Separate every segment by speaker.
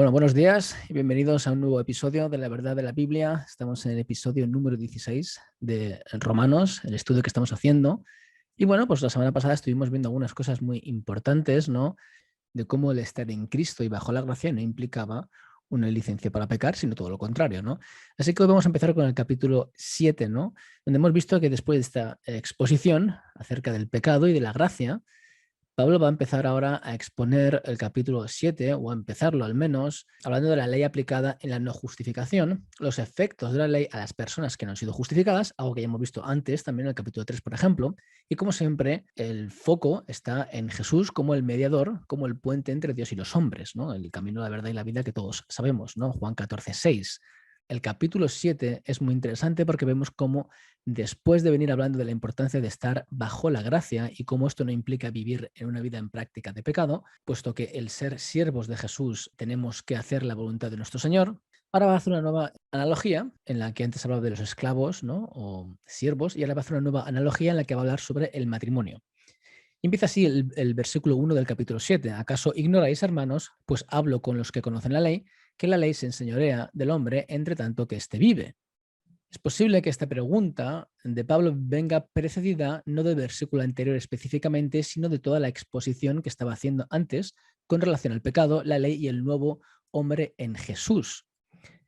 Speaker 1: Bueno, buenos días y bienvenidos a un nuevo episodio de La Verdad de la Biblia. Estamos en el episodio número 16 de Romanos, el estudio que estamos haciendo. Y bueno, pues la semana pasada estuvimos viendo algunas cosas muy importantes, ¿no? De cómo el estar en Cristo y bajo la gracia no implicaba una licencia para pecar, sino todo lo contrario, ¿no? Así que hoy vamos a empezar con el capítulo 7, ¿no? Donde hemos visto que después de esta exposición acerca del pecado y de la gracia, Pablo va a empezar ahora a exponer el capítulo 7, o a empezarlo al menos, hablando de la ley aplicada en la no justificación, los efectos de la ley a las personas que no han sido justificadas, algo que ya hemos visto antes también en el capítulo 3, por ejemplo, y como siempre, el foco está en Jesús como el mediador, como el puente entre Dios y los hombres, ¿no? El camino, la verdad y la vida que todos sabemos, ¿no? Juan 14:6. El capítulo 7 es muy interesante porque vemos cómo después de venir hablando de la importancia de estar bajo la gracia y cómo esto no implica vivir en una vida en práctica de pecado, puesto que el ser siervos de Jesús tenemos que hacer la voluntad de nuestro Señor, ahora va a hacer una nueva analogía en la que antes hablaba de los esclavos, ¿no? O siervos, y ahora va a hacer una nueva analogía en la que va a hablar sobre el matrimonio. Y empieza así el versículo 1 del capítulo 7. ¿Acaso ignoráis, hermanos? Pues hablo con los que conocen la ley, que la ley se enseñorea del hombre entre tanto que éste vive. Es posible que esta pregunta de Pablo venga precedida no del versículo anterior específicamente, sino de toda la exposición que estaba haciendo antes con relación al pecado, la ley y el nuevo hombre en Jesús.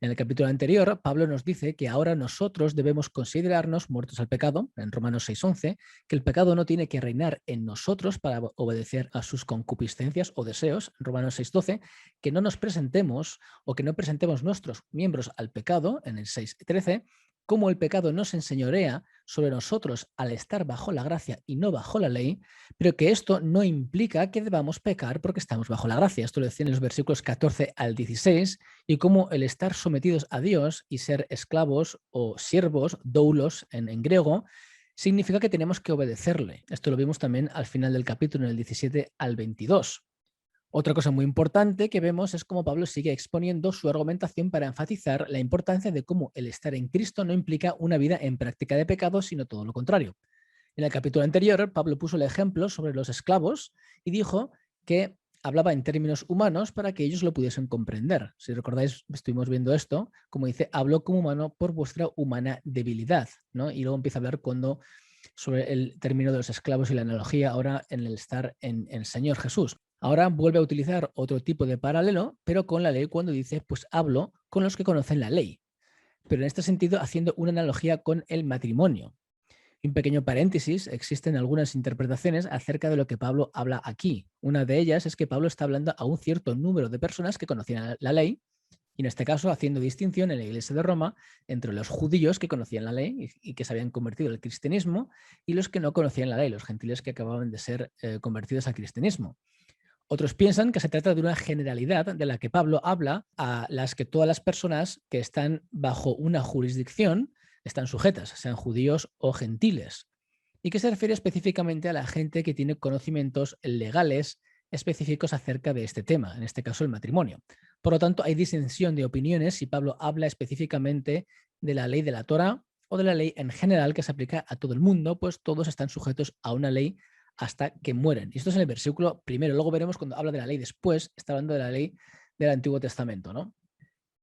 Speaker 1: En el capítulo anterior, Pablo nos dice que ahora nosotros debemos considerarnos muertos al pecado, en Romanos 6:11, que el pecado no tiene que reinar en nosotros para obedecer a sus concupiscencias o deseos, en Romanos 6:12, que no nos presentemos o que no presentemos nuestros miembros al pecado, en el 6:13, como el pecado nos enseñorea sobre nosotros al estar bajo la gracia y no bajo la ley, pero que esto no implica que debamos pecar porque estamos bajo la gracia. Esto lo decía en los versículos 14 al 16, y cómo el estar sometidos a Dios y ser esclavos o siervos, doulos en griego, significa que tenemos que obedecerle. Esto lo vimos también al final del capítulo, en el 17 al 22. Otra cosa muy importante que vemos es cómo Pablo sigue exponiendo su argumentación para enfatizar la importancia de cómo el estar en Cristo no implica una vida en práctica de pecado, sino todo lo contrario. En el capítulo anterior, Pablo puso el ejemplo sobre los esclavos y dijo que hablaba en términos humanos para que ellos lo pudiesen comprender. Si recordáis, estuvimos viendo esto, como dice, hablo como humano por vuestra humana debilidad, ¿no? Y luego empieza a hablar sobre el término de los esclavos y la analogía ahora en el estar en el Señor Jesús. Ahora vuelve a utilizar otro tipo de paralelo, pero con la ley, cuando dice, pues hablo con los que conocen la ley. Pero en este sentido, haciendo una analogía con el matrimonio. Un pequeño paréntesis, existen algunas interpretaciones acerca de lo que Pablo habla aquí. Una de ellas es que Pablo está hablando a un cierto número de personas que conocían la ley, y en este caso haciendo distinción en la iglesia de Roma entre los judíos que conocían la ley y que se habían convertido al cristianismo, y los que no conocían la ley, los gentiles que acababan de ser convertidos al cristianismo. Otros piensan que se trata de una generalidad de la que Pablo habla a las que todas las personas que están bajo una jurisdicción están sujetas, sean judíos o gentiles, y que se refiere específicamente a la gente que tiene conocimientos legales específicos acerca de este tema, en este caso el matrimonio. Por lo tanto, hay disensión de opiniones si Pablo habla específicamente de la ley de la Torá o de la ley en general que se aplica a todo el mundo, pues todos están sujetos a una ley hasta que mueren. Y esto es en el versículo primero. Luego veremos cuando habla de la ley después, está hablando de la ley del Antiguo Testamento, ¿no?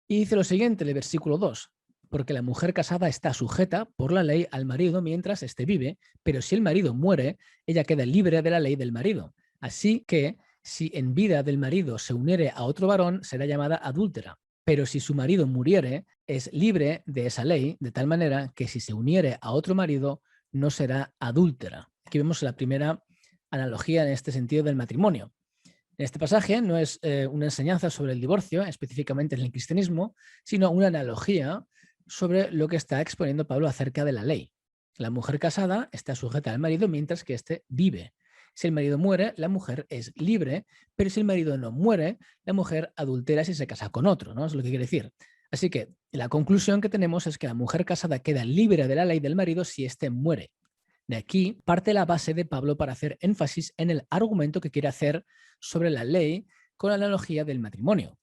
Speaker 1: Y dice lo siguiente, el versículo 2, porque la mujer casada está sujeta por la ley al marido mientras éste vive, pero si el marido muere, ella queda libre de la ley del marido. Así que si en vida del marido se uniere a otro varón, será llamada adúltera. Pero si su marido muriere, es libre de esa ley, de tal manera que si se uniere a otro marido, no será adúltera. Aquí vemos la primera analogía en este sentido del matrimonio. En este pasaje no es una enseñanza sobre el divorcio, específicamente en el cristianismo, sino una analogía sobre lo que está exponiendo Pablo acerca de la ley. La mujer casada está sujeta al marido mientras que éste vive. Si el marido muere, la mujer es libre, pero si el marido no muere, la mujer adultera si se casa con otro, ¿no? Es lo que quiere decir. Así que la conclusión que tenemos es que la mujer casada queda libre de la ley del marido si éste muere. De aquí parte la base de Pablo para hacer énfasis en el argumento que quiere hacer sobre la ley con la analogía del matrimonio.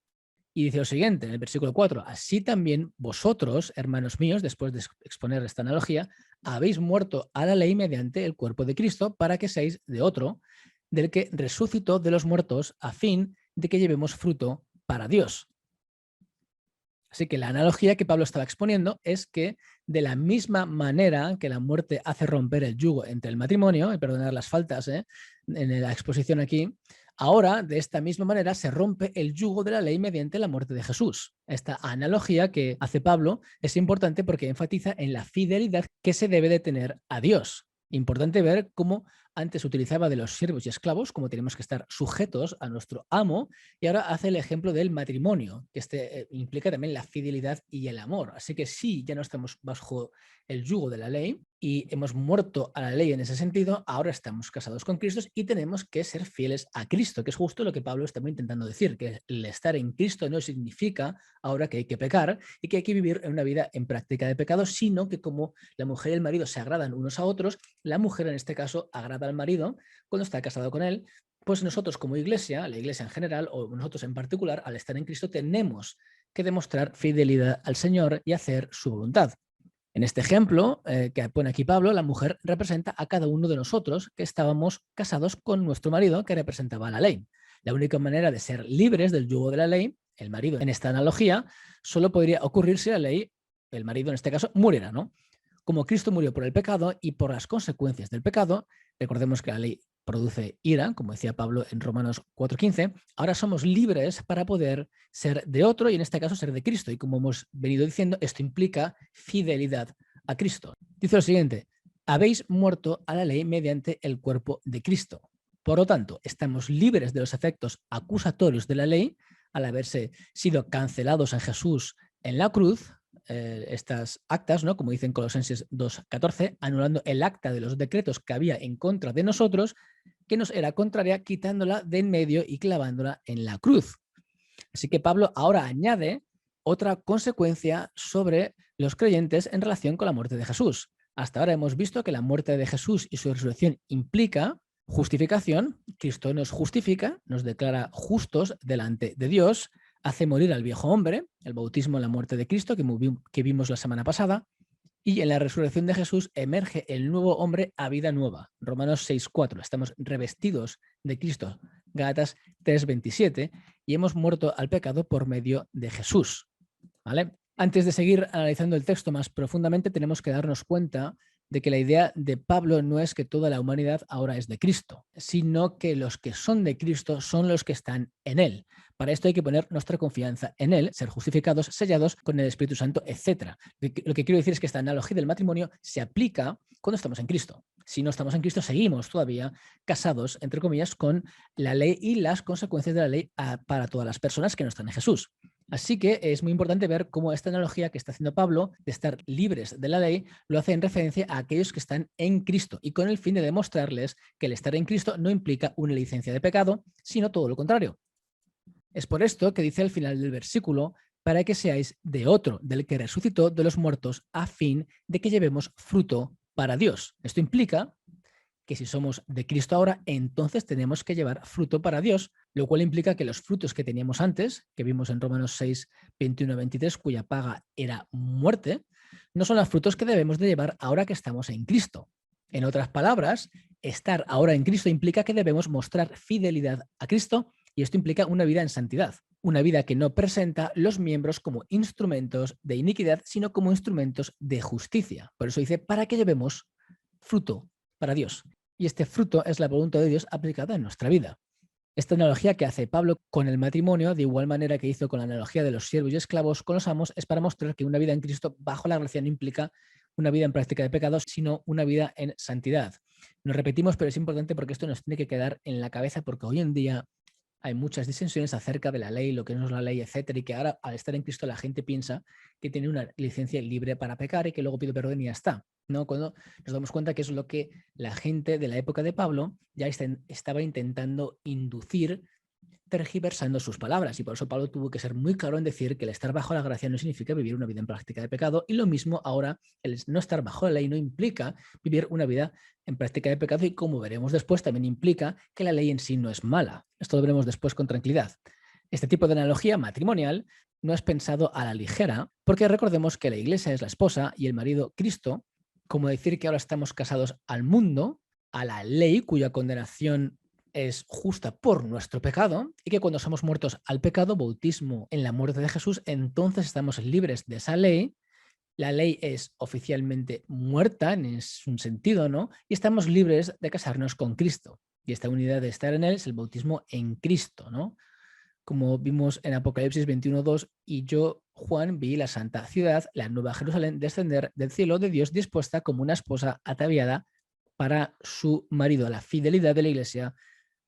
Speaker 1: Y dice lo siguiente, en el versículo 4, así también vosotros, hermanos míos, después de exponer esta analogía, habéis muerto a la ley mediante el cuerpo de Cristo para que seáis de otro, del que resucitó de los muertos a fin de que llevemos fruto para Dios. Así que la analogía que Pablo estaba exponiendo es que de la misma manera que la muerte hace romper el yugo entre el matrimonio, y perdonar las faltas en la exposición aquí, ahora de esta misma manera se rompe el yugo de la ley mediante la muerte de Jesús. Esta analogía que hace Pablo es importante porque enfatiza en la fidelidad que se debe de tener a Dios. Importante ver cómo antes utilizaba de los siervos y esclavos, como tenemos que estar sujetos a nuestro amo, y ahora hace el ejemplo del matrimonio, que implica también la fidelidad y el amor. Así que sí, ya no estamos bajo el yugo de la ley y hemos muerto a la ley en ese sentido, ahora estamos casados con Cristo y tenemos que ser fieles a Cristo, que es justo lo que Pablo estaba intentando decir, que el estar en Cristo no significa ahora que hay que pecar y que hay que vivir una vida en práctica de pecado, sino que como la mujer y el marido se agradan unos a otros, la mujer en este caso agrada al marido cuando está casado con él, pues nosotros como iglesia, la iglesia en general o nosotros en particular, al estar en Cristo, tenemos que demostrar fidelidad al Señor y hacer su voluntad. En este ejemplo que pone aquí Pablo, la mujer representa a cada uno de nosotros que estábamos casados con nuestro marido que representaba la ley. La única manera de ser libres del yugo de la ley, el marido en esta analogía, solo podría ocurrir si la ley, el marido en este caso, muriera, ¿no? Como Cristo murió por el pecado y por las consecuencias del pecado, recordemos que la ley produce ira, como decía Pablo en Romanos 4:15, ahora somos libres para poder ser de otro y en este caso ser de Cristo. Y como hemos venido diciendo, esto implica fidelidad a Cristo. Dice lo siguiente, habéis muerto a la ley mediante el cuerpo de Cristo. Por lo tanto, estamos libres de los efectos acusatorios de la ley al haberse sido cancelados en Jesús en la cruz, estas actas, ¿no? Como dicen Colosenses 2:14, anulando el acta de los decretos que había en contra de nosotros, que nos era contraria, quitándola de en medio y clavándola en la cruz. Así que Pablo ahora añade otra consecuencia sobre los creyentes en relación con la muerte de Jesús. Hasta ahora hemos visto que la muerte de Jesús y su resurrección implica justificación. Cristo nos justifica, nos declara justos delante de Dios, hace morir al viejo hombre, el bautismo en la muerte de Cristo que vimos la semana pasada, y en la resurrección de Jesús emerge el nuevo hombre a vida nueva. Romanos 6:4. Estamos revestidos de Cristo. Gálatas 3:27. Y hemos muerto al pecado por medio de Jesús. ¿Vale? Antes de seguir analizando el texto más profundamente, tenemos que darnos cuenta de que la idea de Pablo no es que toda la humanidad ahora es de Cristo, sino que los que son de Cristo son los que están en Él. Para esto hay que poner nuestra confianza en Él, ser justificados, sellados con el Espíritu Santo, etc. Lo que quiero decir es que esta analogía del matrimonio se aplica cuando estamos en Cristo. Si no estamos en Cristo, seguimos todavía casados, entre comillas, con la ley y las consecuencias de la ley para todas las personas que no están en Jesús. Así que es muy importante ver cómo esta analogía que está haciendo Pablo de estar libres de la ley lo hace en referencia a aquellos que están en Cristo y con el fin de demostrarles que el estar en Cristo no implica una licencia de pecado, sino todo lo contrario. Es por esto que dice al final del versículo, para que seáis de otro, del que resucitó de los muertos, a fin de que llevemos fruto para Dios. Esto implica que si somos de Cristo ahora, entonces tenemos que llevar fruto para Dios, lo cual implica que los frutos que teníamos antes, que vimos en Romanos 6:21-23, cuya paga era muerte, no son los frutos que debemos de llevar ahora que estamos en Cristo. En otras palabras, estar ahora en Cristo implica que debemos mostrar fidelidad a Cristo y esto implica una vida en santidad, una vida que no presenta los miembros como instrumentos de iniquidad, sino como instrumentos de justicia. Por eso dice, para que llevemos fruto para Dios. Y este fruto es la voluntad de Dios aplicada en nuestra vida. Esta analogía que hace Pablo con el matrimonio, de igual manera que hizo con la analogía de los siervos y esclavos con los amos, es para mostrar que una vida en Cristo bajo la gracia no implica una vida en práctica de pecados, sino una vida en santidad. Nos repetimos, pero es importante porque esto nos tiene que quedar en la cabeza porque hoy en día hay muchas disensiones acerca de la ley, lo que no es la ley, etcétera, y que ahora al estar en Cristo la gente piensa que tiene una licencia libre para pecar y que luego pide perdón y ya está, ¿no? Cuando nos damos cuenta que es lo que la gente de la época de Pablo ya estaba intentando inducir, tergiversando sus palabras, y por eso Pablo tuvo que ser muy claro en decir que el estar bajo la gracia no significa vivir una vida en práctica de pecado, y lo mismo ahora, el no estar bajo la ley no implica vivir una vida en práctica de pecado, y como veremos después también implica que la ley en sí no es mala. Esto lo veremos después con tranquilidad. Este tipo de analogía matrimonial no es pensado a la ligera, porque recordemos que la iglesia es la esposa y el marido Cristo, como decir que ahora estamos casados al mundo, a la ley cuya condenación es justa por nuestro pecado y que cuando somos muertos al pecado, bautismo en la muerte de Jesús, entonces estamos libres de esa ley. La ley es oficialmente muerta en un sentido, ¿no? Y estamos libres de casarnos con Cristo. Y esta unidad de estar en Él es el bautismo en Cristo, ¿no? Como vimos en Apocalipsis 21:2, y yo, Juan, vi la santa ciudad, la nueva Jerusalén, descender del cielo de Dios dispuesta como una esposa ataviada para su marido. La fidelidad de la Iglesia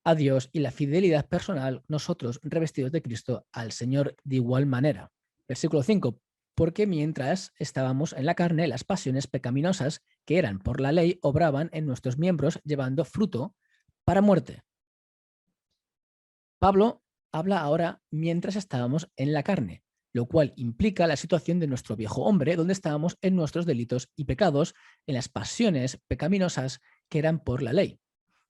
Speaker 1: a Dios y la fidelidad personal, nosotros revestidos de Cristo, al Señor de igual manera. Versículo 5. Porque mientras estábamos en la carne, las pasiones pecaminosas que eran por la ley obraban en nuestros miembros llevando fruto para muerte. Pablo habla ahora mientras estábamos en la carne, lo cual implica la situación de nuestro viejo hombre, donde estábamos en nuestros delitos y pecados, en las pasiones pecaminosas que eran por la ley,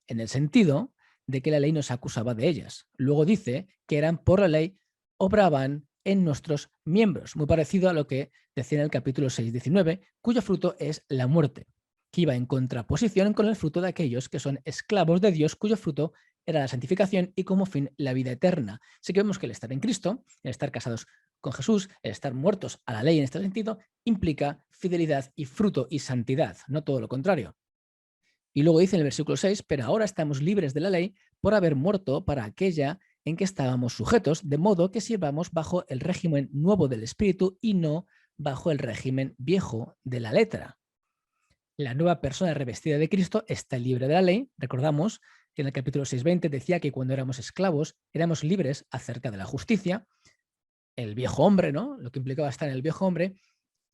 Speaker 1: en el sentido de que la ley nos acusaba de ellas. Luego dice que eran por la ley, obraban en nuestros miembros, muy parecido a lo que decía en el capítulo 6:19, cuyo fruto es la muerte, que iba en contraposición con el fruto de aquellos que son esclavos de Dios, cuyo fruto era la santificación y como fin la vida eterna. Así que vemos que el estar en Cristo, el estar casados con Jesús, el estar muertos a la ley en este sentido, implica fidelidad y fruto y santidad, no todo lo contrario. Y luego dice en el versículo 6, pero ahora estamos libres de la ley por haber muerto para aquella en que estábamos sujetos, de modo que sirvamos bajo el régimen nuevo del Espíritu y no bajo el régimen viejo de la letra. La nueva persona revestida de Cristo está libre de la ley. Recordamos que en el capítulo 6:20 decía que cuando éramos esclavos éramos libres acerca de la justicia, el viejo hombre, ¿no? Lo que implicaba estar en el viejo hombre.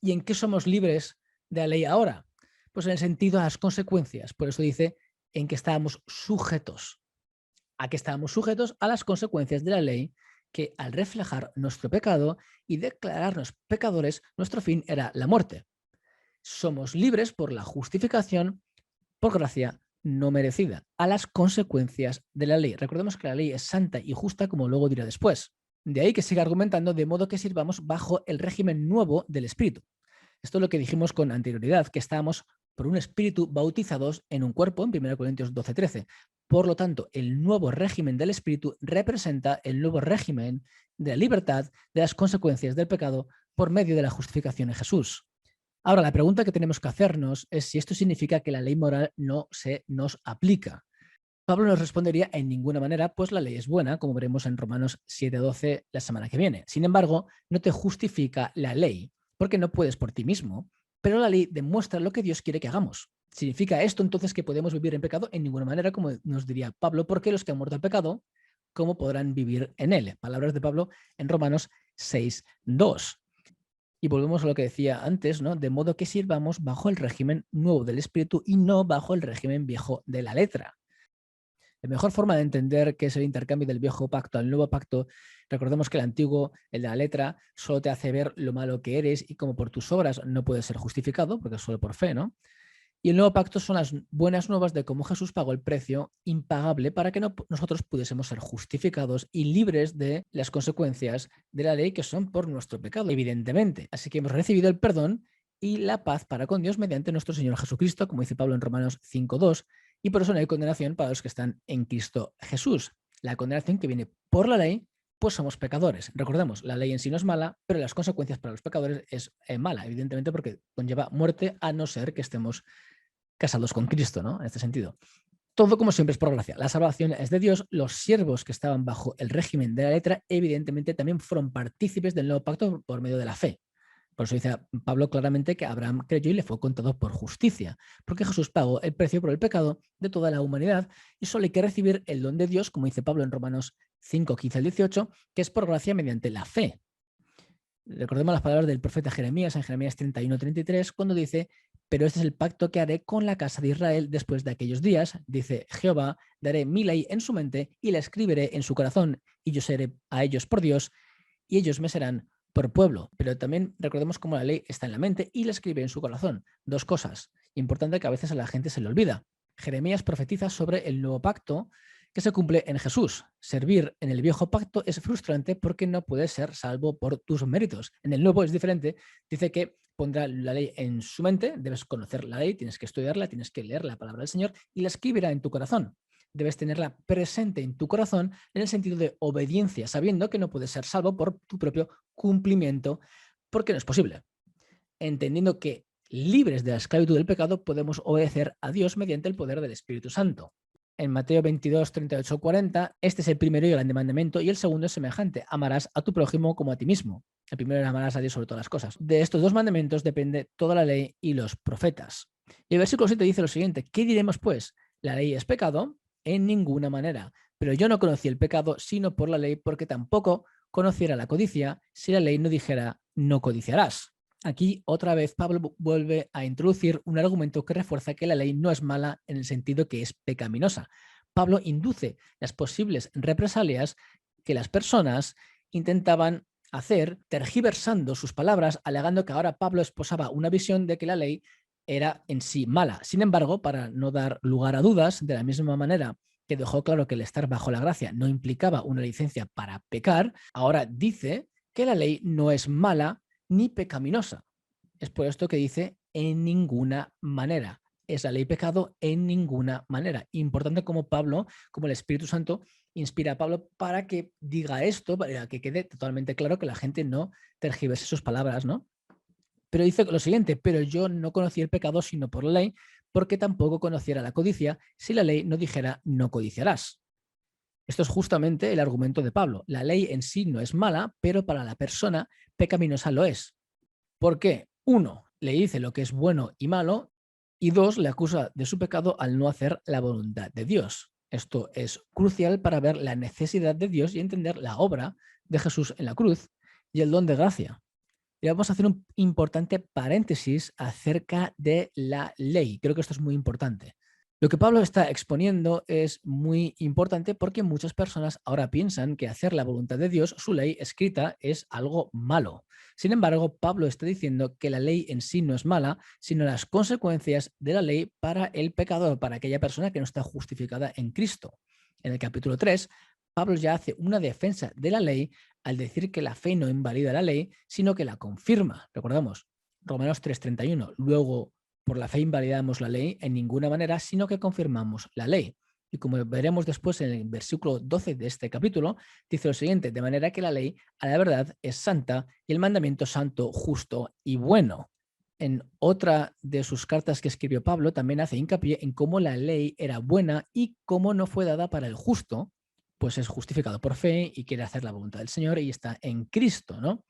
Speaker 1: ¿Y en qué somos libres de la ley ahora? Pues en el sentido a las consecuencias. Por eso dice en que estábamos sujetos. ¿A qué estábamos sujetos? A las consecuencias de la ley, que al reflejar nuestro pecado y declararnos pecadores, nuestro fin era la muerte. Somos libres por la justificación, por gracia no merecida, a las consecuencias de la ley. Recordemos que la ley es santa y justa, como luego dirá después. De ahí que siga argumentando de modo que sirvamos bajo el régimen nuevo del Espíritu. Esto es lo que dijimos con anterioridad, que estábamos por un Espíritu bautizados en un cuerpo, en 1 Corintios 12:13. Por lo tanto, el nuevo régimen del Espíritu representa el nuevo régimen de la libertad de las consecuencias del pecado por medio de la justificación en Jesús. Ahora, la pregunta que tenemos que hacernos es si esto significa que la ley moral no se nos aplica. Pablo nos respondería en ninguna manera, pues la ley es buena, como veremos en Romanos 7:12 la semana que viene. Sin embargo, no te justifica la ley, porque no puedes por ti mismo, pero la ley demuestra lo que Dios quiere que hagamos. ¿Significa esto entonces que podemos vivir en pecado? En ninguna manera, como nos diría Pablo, porque los que han muerto al pecado, ¿cómo podrán vivir en él? Palabras de Pablo en Romanos 6:2. Y volvemos a lo que decía antes, ¿no? De modo que sirvamos bajo el régimen nuevo del Espíritu y no bajo el régimen viejo de la letra. La mejor forma de entender qué es el intercambio del viejo pacto al nuevo pacto, recordemos que el antiguo, el de la letra, solo te hace ver lo malo que eres y como por tus obras no puedes ser justificado, porque es solo por fe, ¿no? Y el nuevo pacto son las buenas nuevas de cómo Jesús pagó el precio impagable para que nosotros pudiésemos ser justificados y libres de las consecuencias de la ley que son por nuestro pecado, evidentemente. Así que hemos recibido el perdón y la paz para con Dios mediante nuestro Señor Jesucristo, como dice Pablo en Romanos 5:2, y por eso no hay condenación para los que están en Cristo Jesús. La condenación que viene por la ley, pues somos pecadores. Recordemos, la ley en sí no es mala, pero las consecuencias para los pecadores es mala, evidentemente porque conlleva muerte a no ser que estemos casados con Cristo, ¿no? En este sentido. Todo, como siempre, es por gracia. La salvación es de Dios. Los siervos que estaban bajo el régimen de la letra, evidentemente, también fueron partícipes del nuevo pacto por medio de la fe. Por eso dice Pablo claramente que Abraham creyó y le fue contado por justicia, porque Jesús pagó el precio por el pecado de toda la humanidad y solo hay que recibir el don de Dios, como dice Pablo en Romanos 5:15-18, que es por gracia mediante la fe. Recordemos las palabras del profeta Jeremías en Jeremías 31:33, cuando dice: pero este es el pacto que haré con la casa de Israel después de aquellos días, dice Jehová, daré mi ley en su mente y la escribiré en su corazón, y yo seré a ellos por Dios, y ellos me serán por pueblo. Pero también recordemos cómo la ley está en la mente y la escribe en su corazón. Dos cosas. Importante que a veces a la gente se le olvida. Jeremías profetiza sobre el nuevo pacto que se cumple en Jesús. Servir en el viejo pacto es frustrante porque no puedes ser salvo por tus méritos. En el nuevo es diferente. Dice que pondrá la ley en su mente, debes conocer la ley, tienes que estudiarla, tienes que leer la palabra del Señor y la escribirá en tu corazón. debes tenerla presente en tu corazón en el sentido de obediencia, sabiendo que no puedes ser salvo por tu propio cumplimiento, porque no es posible. Entendiendo que libres de la esclavitud del pecado podemos obedecer a Dios mediante el poder del Espíritu Santo. En Mateo 22, 38, 40, este es el primero y grande mandamiento, y el segundo es semejante: amarás a tu prójimo como a ti mismo. El primero es amarás a Dios sobre todas las cosas. De estos dos mandamientos depende toda la ley y los profetas. Y el versículo 7 dice lo siguiente: ¿qué diremos pues? ¿La ley es pecado? En ninguna manera. Pero yo no conocí el pecado sino por la ley, porque tampoco conociera la codicia si la ley no dijera no codiciarás. Aquí otra vez Pablo vuelve a introducir un argumento que refuerza que la ley no es mala en el sentido que es pecaminosa. Pablo induce las posibles represalias que las personas intentaban hacer, tergiversando sus palabras, alegando que ahora Pablo esposaba una visión de que la ley era en sí mala. Sin embargo, para no dar lugar a dudas, de la misma manera que dejó claro que el estar bajo la gracia no implicaba una licencia para pecar, ahora dice que la ley no es mala ni pecaminosa. Es por esto que dice en ninguna manera. Es la ley pecado en ninguna manera. Importante como Pablo, como el Espíritu Santo, inspira a Pablo para que diga esto, para que quede totalmente claro que la gente no tergiverse sus palabras, ¿no? Pero dice lo siguiente: pero yo no conocí el pecado sino por la ley, porque tampoco conociera la codicia si la ley no dijera no codiciarás. Esto es justamente el argumento de Pablo. La ley en sí no es mala, pero para la persona pecaminosa lo es. ¿Por qué? Uno, le dice lo que es bueno y malo, y dos, le acusa de su pecado al no hacer la voluntad de Dios. Esto es crucial para ver la necesidad de Dios y entender la obra de Jesús en la cruz y el don de gracia. Y vamos a hacer un importante paréntesis acerca de la ley. Creo que esto es muy importante. Lo que Pablo está exponiendo es muy importante porque muchas personas ahora piensan que hacer la voluntad de Dios, su ley escrita, es algo malo. Sin embargo, Pablo está diciendo que la ley en sí no es mala, sino las consecuencias de la ley para el pecador, para aquella persona que no está justificada en Cristo. En el capítulo 3, Pablo ya hace una defensa de la ley al decir que la fe no invalida la ley, sino que la confirma. Recordamos, Romanos 3:31. Luego, por la fe invalidamos la ley en ninguna manera, sino que confirmamos la ley. Y como veremos después en el versículo 12 de este capítulo, dice lo siguiente: de manera que la ley a la verdad es santa y el mandamiento santo, justo y bueno. En otra de sus cartas que escribió Pablo también hace hincapié en cómo la ley era buena y cómo no fue dada para el justo, pues es justificado por fe y quiere hacer la voluntad del Señor y está en Cristo, ¿no?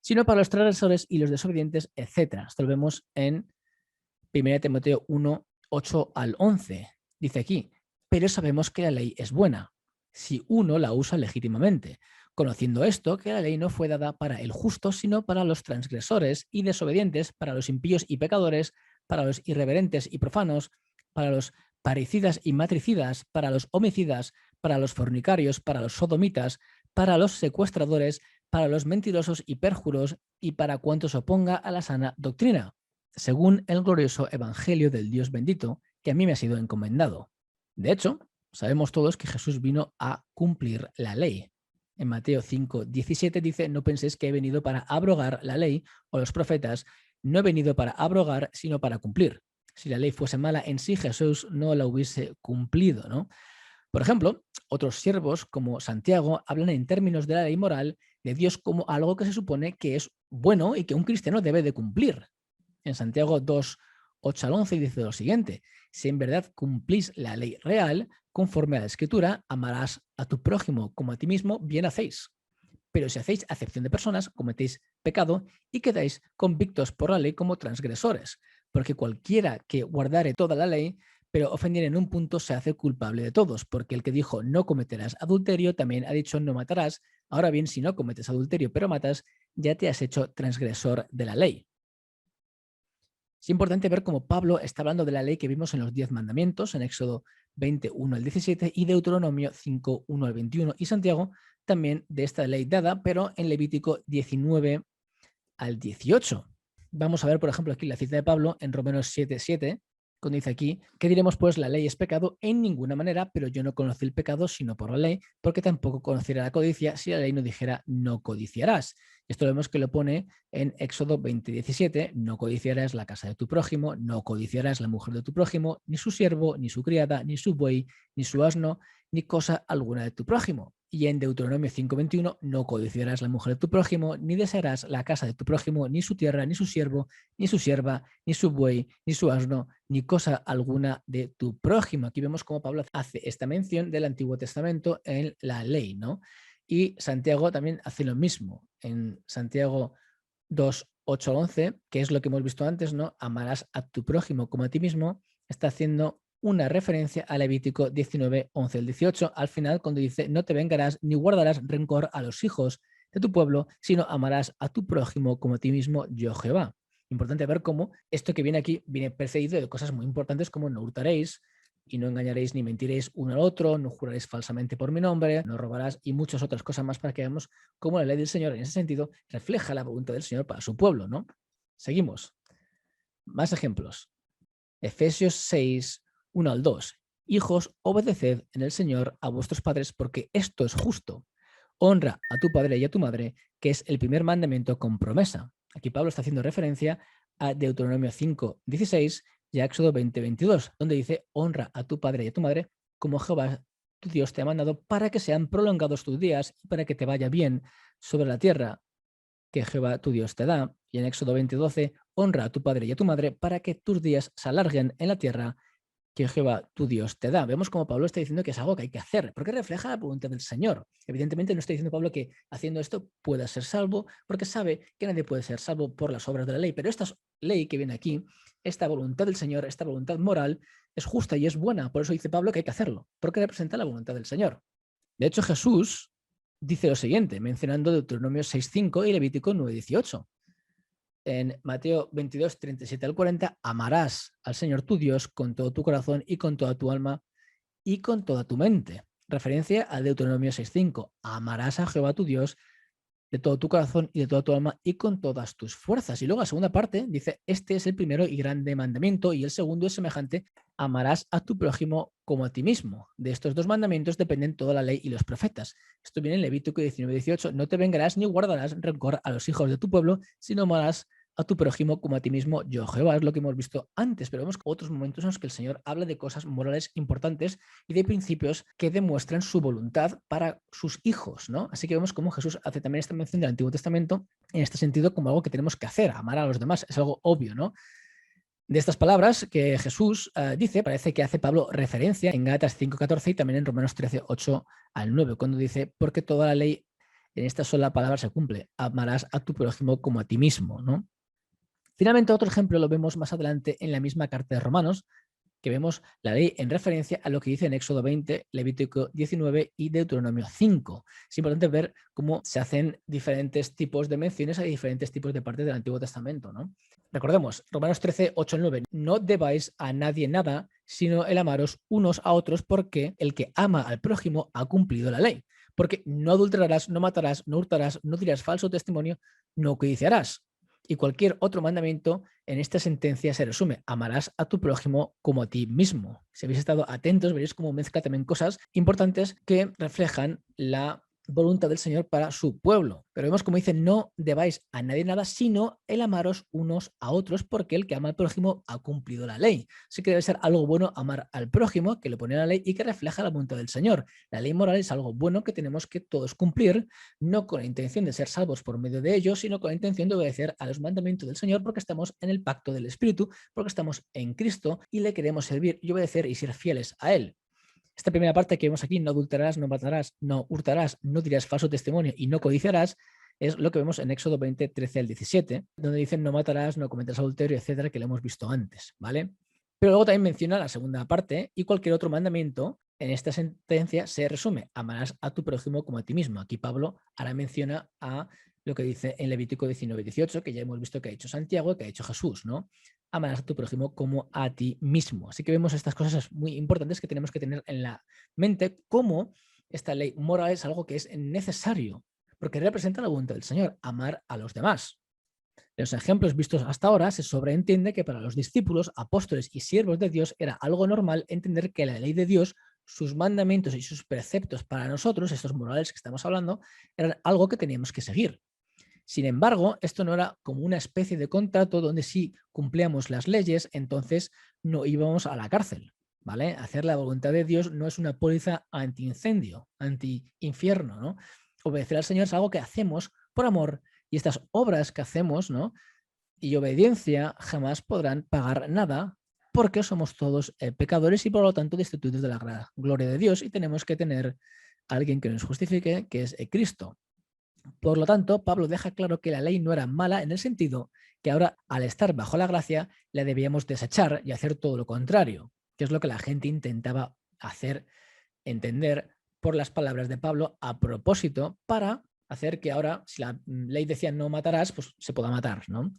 Speaker 1: Sino para los transgresores y los desobedientes, etc. Esto lo vemos en 1 Timoteo 1, 8 al 11. Dice aquí: pero sabemos que la ley es buena, si uno la usa legítimamente, conociendo esto, que la ley no fue dada para el justo, sino para los transgresores y desobedientes, para los impíos y pecadores, para los irreverentes y profanos, para los parricidas y matricidas, para los homicidas, para los fornicarios, para los sodomitas, para los secuestradores, para los mentirosos y perjuros, y para cuantos oponga a la sana doctrina, según el glorioso evangelio del Dios bendito que a mí me ha sido encomendado. De hecho, sabemos todos que Jesús vino a cumplir la ley. En Mateo 5:17 dice: no penséis que he venido para abrogar la ley o los profetas, no he venido para abrogar, sino para cumplir. Si la ley fuese mala en sí, Jesús no la hubiese cumplido, ¿no? Por ejemplo, otros siervos como Santiago hablan en términos de la ley moral de Dios como algo que se supone que es bueno y que un cristiano debe de cumplir. En Santiago 2, 8 al 11 dice lo siguiente: si en verdad cumplís la ley real, conforme a la Escritura, amarás a tu prójimo como a ti mismo, bien hacéis. Pero si hacéis acepción de personas, cometéis pecado y quedáis convictos por la ley como transgresores. Porque cualquiera que guardare toda la ley, pero ofendiere en un punto, se hace culpable de todos. Porque el que dijo no cometerás adulterio, también ha dicho no matarás. Ahora bien, si no cometes adulterio pero matas, ya te has hecho transgresor de la ley. Es importante ver cómo Pablo está hablando de la ley que vimos en los 10 mandamientos, en Éxodo 21 al 17 y Deuteronomio 5, 1 al 21, y Santiago también de esta ley dada, pero en Levítico 19 al 18. Vamos a ver, por ejemplo, aquí la cita de Pablo en Romanos 7, 7, cuando dice aquí: ¿qué diremos pues? La ley es pecado en ninguna manera, pero yo no conocí el pecado sino por la ley, porque tampoco conociera la codicia si la ley no dijera no codiciarás. Esto lo vemos que lo pone en Éxodo 20:17, no codiciarás la casa de tu prójimo, no codiciarás la mujer de tu prójimo, ni su siervo, ni su criada, ni su buey, ni su asno, ni cosa alguna de tu prójimo. Y en Deuteronomio 5:21, no codiciarás la mujer de tu prójimo, ni desearás la casa de tu prójimo, ni su tierra, ni su siervo, ni su sierva, ni su buey, ni su asno, ni cosa alguna de tu prójimo. Aquí vemos cómo Pablo hace esta mención del Antiguo Testamento en la ley, ¿no? Y Santiago también hace lo mismo. En Santiago 2:8-11, que es lo que hemos visto antes, ¿no? Amarás a tu prójimo como a ti mismo, está haciendo una referencia a Levítico 19:11-18, al final cuando dice, no te vengarás ni guardarás rencor a los hijos de tu pueblo, sino amarás a tu prójimo como a ti mismo, yo Jehová. Importante ver cómo esto que viene aquí viene precedido de cosas muy importantes como no hurtaréis, y no engañaréis ni mentiréis uno al otro, no juraréis falsamente por mi nombre, no robarás y muchas otras cosas más para que veamos cómo la ley del Señor en ese sentido refleja la voluntad del Señor para su pueblo, ¿no? Seguimos. Más ejemplos. Efesios 6:1-2. Hijos, obedeced en el Señor a vuestros padres porque esto es justo. Honra a tu padre y a tu madre, que es el primer mandamiento con promesa. Aquí Pablo está haciendo referencia a Deuteronomio 5:16 y a Éxodo 20:22, donde dice, honra a tu padre y a tu madre como Jehová tu Dios te ha mandado para que sean prolongados tus días y para que te vaya bien sobre la tierra que Jehová tu Dios te da. Y en Éxodo 20:12, honra a tu padre y a tu madre para que tus días se alarguen en la tierra que Jehová tu Dios te da. Vemos como Pablo está diciendo que es algo que hay que hacer, porque refleja la voluntad del Señor. Evidentemente no está diciendo Pablo que haciendo esto pueda ser salvo, porque sabe que nadie puede ser salvo por las obras de la ley, pero esta ley que viene aquí, esta voluntad del Señor, esta voluntad moral, es justa y es buena. Por eso dice Pablo que hay que hacerlo, porque representa la voluntad del Señor. De hecho, Jesús dice lo siguiente, mencionando Deuteronomio 6:5 y Levítico 9:18. En Mateo 22:37-40, amarás al Señor tu Dios con todo tu corazón y con toda tu alma y con toda tu mente. Referencia a Deuteronomio 6:5. Amarás a Jehová tu Dios de todo tu corazón y de toda tu alma y con todas tus fuerzas. Y luego la segunda parte dice, este es el primero y grande mandamiento y el segundo es semejante, amarás a tu prójimo como a ti mismo. De estos dos mandamientos dependen toda la ley y los profetas. Esto viene en Levítico 19:18, no te vengarás ni guardarás rencor a los hijos de tu pueblo, sino amarás a tu prójimo como a ti mismo, yo Jehová, es lo que hemos visto antes, pero vemos otros momentos en los que el Señor habla de cosas morales importantes y de principios que demuestran su voluntad para sus hijos, ¿no? Así que vemos cómo Jesús hace también esta mención del Antiguo Testamento en este sentido como algo que tenemos que hacer, amar a los demás, es algo obvio, ¿no? De estas palabras que Jesús dice, parece que hace Pablo referencia en Gálatas 5:14 y también en Romanos 13:8-9, cuando dice, porque toda la ley en esta sola palabra se cumple, amarás a tu prójimo como a ti mismo, ¿no? Finalmente, otro ejemplo lo vemos más adelante en la misma carta de Romanos, que vemos la ley en referencia a lo que dice en Éxodo 20, Levítico 19 y Deuteronomio 5. Es importante ver cómo se hacen diferentes tipos de menciones a diferentes tipos de partes del Antiguo Testamento, ¿no? Recordemos, Romanos 13:8-9, no debáis a nadie nada, sino el amaros unos a otros, porque el que ama al prójimo ha cumplido la ley. Porque no adulterarás, no matarás, no hurtarás, no dirás falso testimonio, no codiciarás. Y cualquier otro mandamiento en esta sentencia se resume, amarás a tu prójimo como a ti mismo. Si habéis estado atentos, veréis cómo mezcla también cosas importantes que reflejan la voluntad del Señor para su pueblo. Pero vemos como dice, no debáis a nadie nada, sino el amaros unos a otros, porque el que ama al prójimo ha cumplido la ley. Así que debe ser algo bueno amar al prójimo, que le pone la ley y que refleja la voluntad del Señor. La ley moral es algo bueno que tenemos que todos cumplir, no con la intención de ser salvos por medio de ello, sino con la intención de obedecer a los mandamientos del Señor, porque estamos en el pacto del Espíritu, porque estamos en Cristo y le queremos servir y obedecer y ser fieles a Él. Esta primera parte que vemos aquí, no adulterarás, no matarás, no hurtarás, no dirás falso testimonio y no codiciarás, es lo que vemos en Éxodo 20, 13-17, donde dicen no matarás, no cometerás adulterio, etcétera, que lo hemos visto antes, ¿vale? Pero luego también menciona la segunda parte y cualquier otro mandamiento en esta sentencia se resume, amarás a tu prójimo como a ti mismo. Aquí Pablo ahora menciona a lo que dice en Levítico 19:18, que ya hemos visto que ha hecho Santiago y que ha hecho Jesús, ¿no? Amarás a tu prójimo como a ti mismo. Así que vemos estas cosas muy importantes que tenemos que tener en la mente, como esta ley moral es algo que es necesario, porque representa la voluntad del Señor, amar a los demás. En los ejemplos vistos hasta ahora se sobreentiende que para los discípulos, apóstoles y siervos de Dios era algo normal entender que la ley de Dios, sus mandamientos y sus preceptos para nosotros, estos morales que estamos hablando, eran algo que teníamos que seguir. Sin embargo, esto no era como una especie de contrato donde si cumplíamos las leyes, entonces no íbamos a la cárcel. ¿Vale? Hacer la voluntad de Dios no es una póliza anti-incendio, anti-infierno, ¿no? Obedecer al Señor es algo que hacemos por amor, y estas obras que hacemos, ¿no?, y obediencia jamás podrán pagar nada, porque somos todos pecadores y por lo tanto destituidos de la gloria de Dios, y tenemos que tener a alguien que nos justifique, que es Cristo. Por lo tanto, Pablo deja claro que la ley no era mala en el sentido que ahora, al estar bajo la gracia, la debíamos desechar y hacer todo lo contrario, que es lo que la gente intentaba hacer entender por las palabras de Pablo a propósito para hacer que ahora, si la ley decía no matarás, pues se pueda matar, ¿no?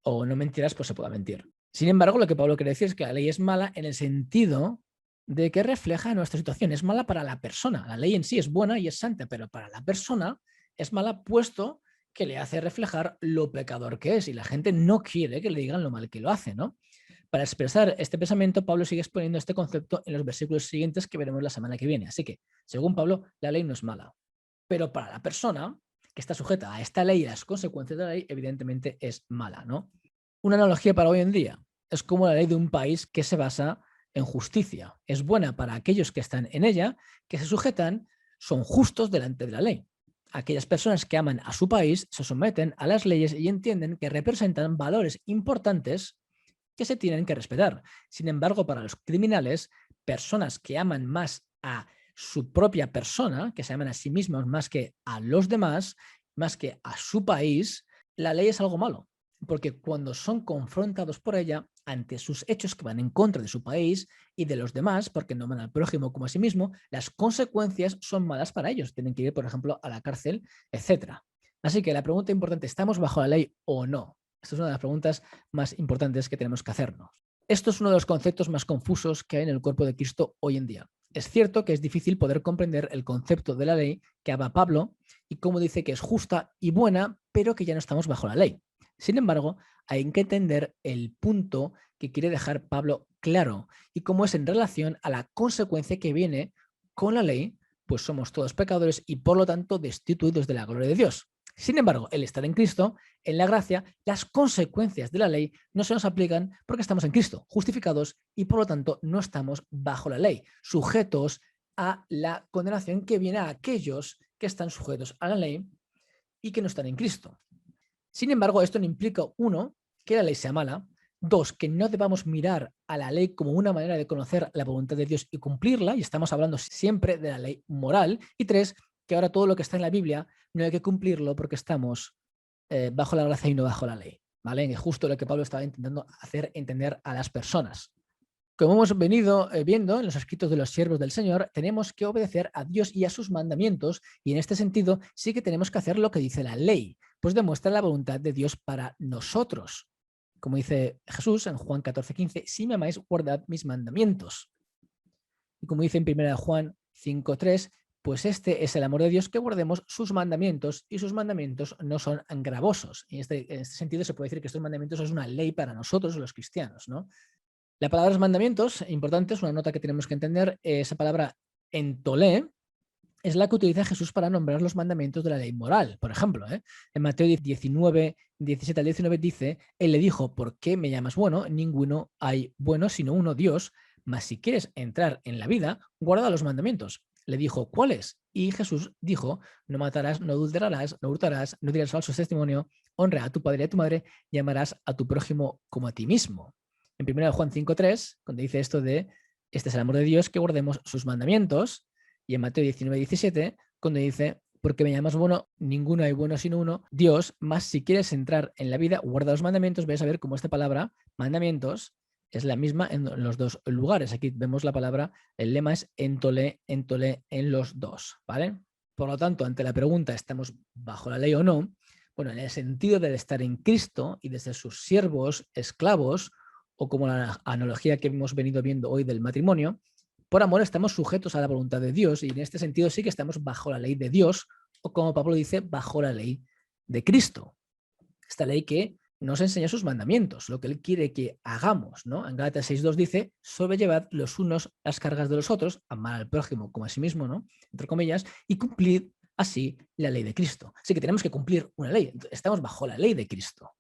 Speaker 1: O no mentirás, pues se pueda mentir. Sin embargo, lo que Pablo quiere decir es que la ley es mala en el sentido de que refleja nuestra situación. Es mala para la persona. La ley en sí es buena y es santa, pero para la persona es mala puesto que le hace reflejar lo pecador que es, y la gente no quiere que le digan lo mal que lo hace, ¿no? Para expresar este pensamiento, Pablo sigue exponiendo este concepto en los versículos siguientes que veremos la semana que viene. Así que, según Pablo, la ley no es mala, pero para la persona que está sujeta a esta ley y las consecuencias de la ley, evidentemente es mala, ¿no? Una analogía para hoy en día es como la ley de un país que se basa en justicia. Es buena para aquellos que están en ella, que se sujetan, son justos delante de la ley. Aquellas personas que aman a su país se someten a las leyes y entienden que representan valores importantes que se tienen que respetar. Sin embargo, para los criminales, personas que aman más a su propia persona, que se aman a sí mismos más que a los demás, más que a su país, la ley es algo malo, porque cuando son confrontados por ella ante sus hechos que van en contra de su país y de los demás, porque no aman al prójimo como a sí mismo, las consecuencias son malas para ellos. Tienen que ir, por ejemplo, a la cárcel, etc. Así que la pregunta importante, ¿estamos bajo la ley o no? Esta es una de las preguntas más importantes que tenemos que hacernos. Esto es uno de los conceptos más confusos que hay en el cuerpo de Cristo hoy en día. Es cierto que es difícil poder comprender el concepto de la ley que habla Pablo y cómo dice que es justa y buena, pero que ya no estamos bajo la ley. Sin embargo, hay que entender el punto que quiere dejar Pablo claro y cómo es en relación a la consecuencia que viene con la ley, pues somos todos pecadores y por lo tanto destituidos de la gloria de Dios. Sin embargo, el estar en Cristo, en la gracia, las consecuencias de la ley no se nos aplican porque estamos en Cristo, justificados, y por lo tanto no estamos bajo la ley, sujetos a la condenación que viene a aquellos que están sujetos a la ley y que no están en Cristo. Sin embargo, esto no implica, uno, que la ley sea mala; dos, que no debamos mirar a la ley como una manera de conocer la voluntad de Dios y cumplirla, y estamos hablando siempre de la ley moral; y tres, que ahora todo lo que está en la Biblia no hay que cumplirlo porque estamos bajo la gracia y no bajo la ley, ¿vale? Es justo lo que Pablo estaba intentando hacer entender a las personas. Como hemos venido viendo en los escritos de los siervos del Señor, tenemos que obedecer a Dios y a sus mandamientos, y en este sentido sí que tenemos que hacer lo que dice la ley, pues demuestra la voluntad de Dios para nosotros. Como dice Jesús en Juan 14:15, si me amáis, guardad mis mandamientos. Y como dice en 1 Juan 5:3, pues este es el amor de Dios, que guardemos sus mandamientos, y sus mandamientos no son gravosos. Y en este sentido se puede decir que estos mandamientos es una ley para nosotros los cristianos, ¿no? La palabra mandamientos, importante, es una nota que tenemos que entender. Esa palabra entolé es la que utiliza Jesús para nombrar los mandamientos de la ley moral. Por ejemplo, en Mateo 19, 17 al 19 dice, él le dijo, ¿por qué me llamas bueno? Ninguno hay bueno sino uno, Dios. Mas si quieres entrar en la vida, guarda los mandamientos. Le dijo, ¿cuáles? Y Jesús dijo, no matarás, no adulterarás, no hurtarás, no dirás falso testimonio, honra a tu padre y a tu madre, y amarás a tu prójimo como a ti mismo. En 1 Juan 5:3, cuando dice esto de, este es el amor de Dios, que guardemos sus mandamientos; y en Mateo 19:17, cuando dice, porque me llamas bueno, ninguno hay bueno sino uno, Dios. Más si quieres entrar en la vida, guarda los mandamientos. Vais a ver cómo esta palabra, mandamientos, es la misma en los dos lugares. Aquí vemos la palabra, el lema es entolé en los dos, ¿vale? Por lo tanto, ante la pregunta, ¿estamos bajo la ley o no? Bueno, en el sentido de estar en Cristo y de ser sus siervos, esclavos, o como la analogía que hemos venido viendo hoy del matrimonio, por amor estamos sujetos a la voluntad de Dios, y en este sentido sí que estamos bajo la ley de Dios, o como Pablo dice, bajo la ley de Cristo. Esta ley que nos enseña sus mandamientos, lo que él quiere que hagamos, ¿no? En Gálatas 6:2 dice, sobrellevad los unos las cargas de los otros, amar al prójimo como a sí mismo, ¿no? Entre comillas, y cumplid así la ley de Cristo. Así que tenemos que cumplir una ley. Estamos bajo la ley de Cristo.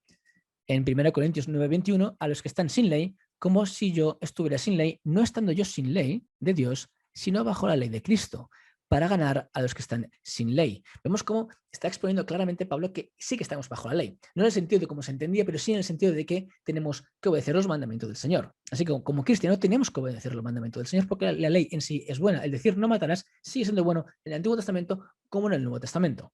Speaker 1: En 1 Corintios 9:21, a los que están sin ley, como si yo estuviera sin ley, no estando yo sin ley de Dios, sino bajo la ley de Cristo, para ganar a los que están sin ley. Vemos cómo está exponiendo claramente Pablo que sí que estamos bajo la ley. No en el sentido de cómo se entendía, pero sí en el sentido de que tenemos que obedecer los mandamientos del Señor. Así que como cristianos tenemos que obedecer los mandamientos del Señor porque la ley en sí es buena. El decir no matarás sigue siendo bueno en el Antiguo Testamento como en el Nuevo Testamento.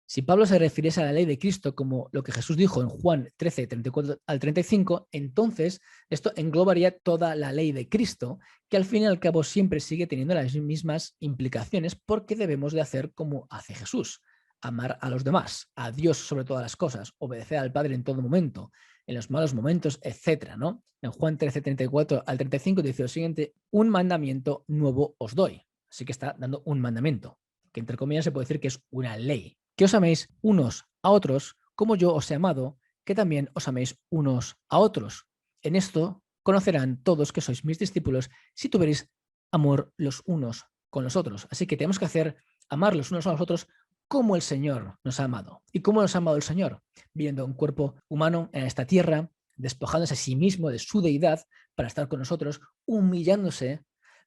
Speaker 1: Si Pablo se refiriese a la ley de Cristo como lo que Jesús dijo en Juan 13, 34 al 35, entonces esto englobaría toda la ley de Cristo, que al fin y al cabo siempre sigue teniendo las mismas implicaciones porque debemos de hacer como hace Jesús: amar a los demás, a Dios sobre todas las cosas, obedecer al Padre en todo momento, en los malos momentos, etcétera, ¿no? En Juan 13, 34 al 35 dice lo siguiente: un mandamiento nuevo os doy. Así que está dando un mandamiento, que entre comillas se puede decir que es una ley. Que os améis unos a otros como yo os he amado, que también os améis unos a otros. En esto conocerán todos que sois mis discípulos si tuvierais amor los unos con los otros. Así que tenemos que hacer amar los unos a los otros como el Señor nos ha amado. ¿Y cómo nos ha amado el Señor? Viendo un cuerpo humano en esta tierra, despojándose a sí mismo de su deidad para estar con nosotros, humillándose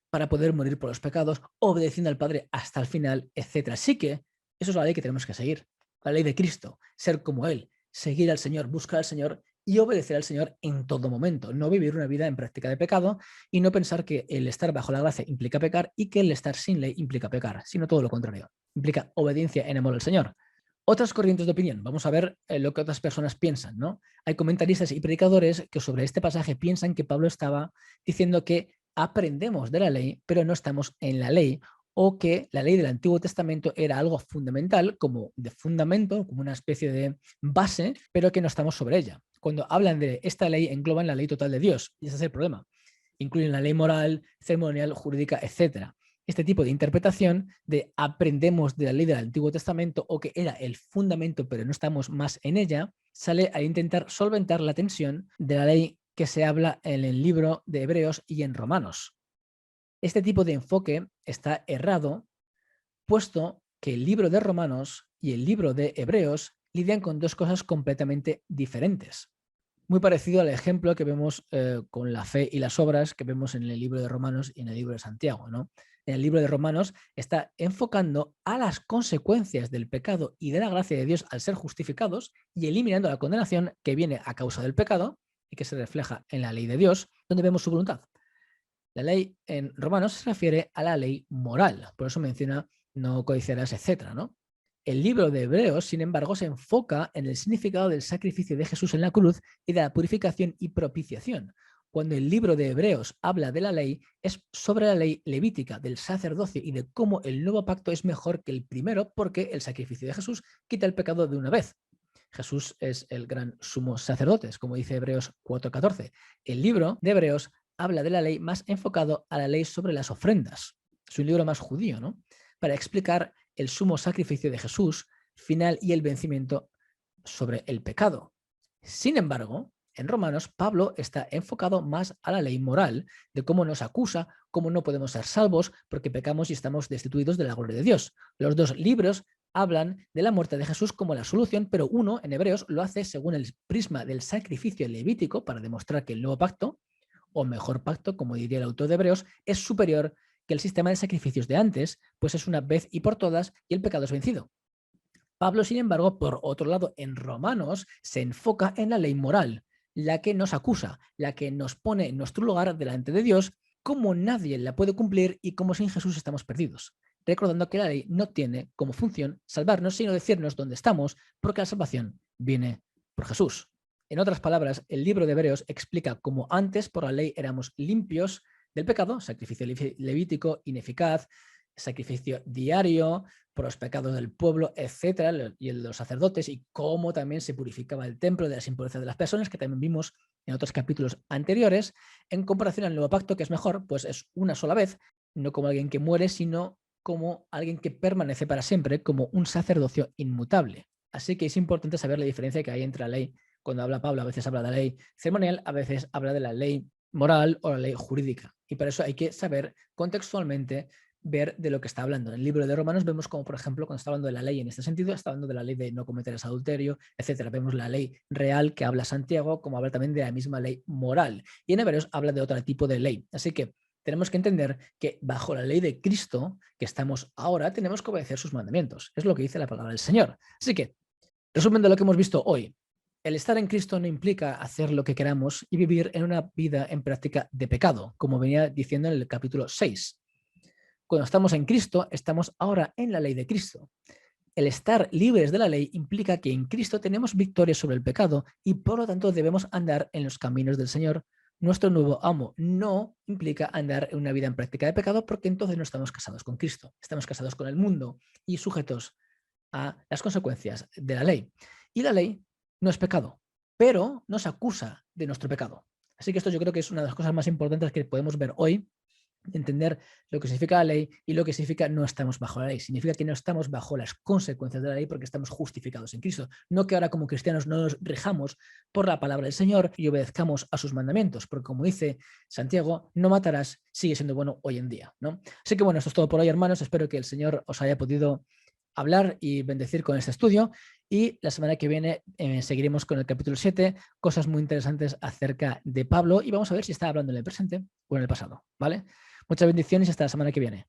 Speaker 1: para poder morir por los pecados, obedeciendo al Padre hasta el final, etc. Así que eso es la ley que tenemos que seguir, la ley de Cristo, ser como Él, seguir al Señor, buscar al Señor y obedecer al Señor en todo momento. No vivir una vida en práctica de pecado y no pensar que el estar bajo la gracia implica pecar y que el estar sin ley implica pecar, sino todo lo contrario. Implica obediencia en amor al Señor. Otras corrientes de opinión. Vamos a ver lo que otras personas piensan, ¿no? Hay comentaristas y predicadores que sobre este pasaje piensan que Pablo estaba diciendo que aprendemos de la ley, pero no estamos en la ley, o que la ley del Antiguo Testamento era algo fundamental, como de fundamento, como una especie de base, pero que no estamos sobre ella. Cuando hablan de esta ley, engloban la ley total de Dios, y ese es el problema. Incluyen la ley moral, ceremonial, jurídica, etc. Este tipo de interpretación de aprendemos de la ley del Antiguo Testamento o que era el fundamento, pero no estamos más en ella, sale a intentar solventar la tensión de la ley que se habla en el libro de Hebreos y en Romanos. Este tipo de enfoque está errado, puesto que el libro de Romanos y el libro de Hebreos lidian con dos cosas completamente diferentes. Muy parecido al ejemplo que vemos con la fe y las obras que vemos en el libro de Romanos y en el libro de Santiago, ¿no? En el libro de Romanos está enfocando a las consecuencias del pecado y de la gracia de Dios al ser justificados y eliminando la condenación que viene a causa del pecado y que se refleja en la ley de Dios, donde vemos su voluntad. La ley en Romanos se refiere a la ley moral, por eso menciona no codiciarás, etc., ¿no? El libro de Hebreos, sin embargo, se enfoca en el significado del sacrificio de Jesús en la cruz y de la purificación y propiciación. Cuando el libro de Hebreos habla de la ley, es sobre la ley levítica, del sacerdocio y de cómo el nuevo pacto es mejor que el primero porque el sacrificio de Jesús quita el pecado de una vez. Jesús es el gran sumo sacerdote, como dice Hebreos 4:14. El libro de Hebreos habla de la ley más enfocado a la ley sobre las ofrendas. Es un libro más judío, ¿no? Para explicar el sumo sacrificio de Jesús final y el vencimiento sobre el pecado. Sin embargo, en Romanos, Pablo está enfocado más a la ley moral, de cómo nos acusa, cómo no podemos ser salvos porque pecamos y estamos destituidos de la gloria de Dios. Los dos libros hablan de la muerte de Jesús como la solución, pero uno, en Hebreos, lo hace según el prisma del sacrificio levítico para demostrar que el nuevo pacto, o mejor pacto, como diría el autor de Hebreos, es superior que el sistema de sacrificios de antes, pues es una vez y por todas y el pecado es vencido. Pablo, sin embargo, por otro lado, en Romanos se enfoca en la ley moral, la que nos acusa, la que nos pone en nuestro lugar delante de Dios, como nadie la puede cumplir y como sin Jesús estamos perdidos. Recordando que la ley no tiene como función salvarnos, sino decirnos dónde estamos, porque la salvación viene por Jesús. En otras palabras, el libro de Hebreos explica cómo antes por la ley éramos limpios del pecado, sacrificio levítico ineficaz, sacrificio diario por los pecados del pueblo, etcétera, y de los sacerdotes, y cómo también se purificaba el templo de las impurezas de las personas, que también vimos en otros capítulos anteriores, en comparación al nuevo pacto, que es mejor, pues es una sola vez, no como alguien que muere, sino como alguien que permanece para siempre, como un sacerdocio inmutable. Así que es importante saber la diferencia que hay entre la ley. Cuando habla Pablo, a veces habla de la ley ceremonial, a veces habla de la ley moral o la ley jurídica. Y para eso hay que saber contextualmente ver de lo que está hablando. En el libro de Romanos vemos como, por ejemplo, cuando está hablando de la ley en este sentido, está hablando de la ley de no cometerás adulterio, etcétera. Vemos la ley real que habla Santiago, como habla también de la misma ley moral. Y en Hebreos habla de otro tipo de ley. Así que tenemos que entender que bajo la ley de Cristo, que estamos ahora, tenemos que obedecer sus mandamientos. Es lo que dice la palabra del Señor. Así que, resumen de lo que hemos visto hoy. El estar en Cristo no implica hacer lo que queramos y vivir en una vida en práctica de pecado, como venía diciendo en el capítulo 6. Cuando estamos en Cristo, estamos ahora en la ley de Cristo. El estar libres de la ley implica que en Cristo tenemos victoria sobre el pecado y por lo tanto debemos andar en los caminos del Señor, nuestro nuevo amo. No implica andar en una vida en práctica de pecado porque entonces no estamos casados con Cristo, estamos casados con el mundo y sujetos a las consecuencias de la ley. Y la ley no es pecado, pero nos acusa de nuestro pecado. Así que esto yo creo que es una de las cosas más importantes que podemos ver hoy, entender lo que significa la ley y lo que significa no estamos bajo la ley. Significa que no estamos bajo las consecuencias de la ley porque estamos justificados en Cristo. No que ahora como cristianos no nos rijamos por la palabra del Señor y obedezcamos a sus mandamientos, porque como dice Santiago, no matarás sigue siendo bueno hoy en día, ¿no? Así que bueno, esto es todo por hoy, hermanos. Espero que el Señor os haya podido hablar y bendecir con este estudio, y la semana que viene seguiremos con el capítulo 7, cosas muy interesantes acerca de Pablo, y vamos a ver si está hablando en el presente o en el pasado, ¿vale? Muchas bendiciones y hasta la semana que viene.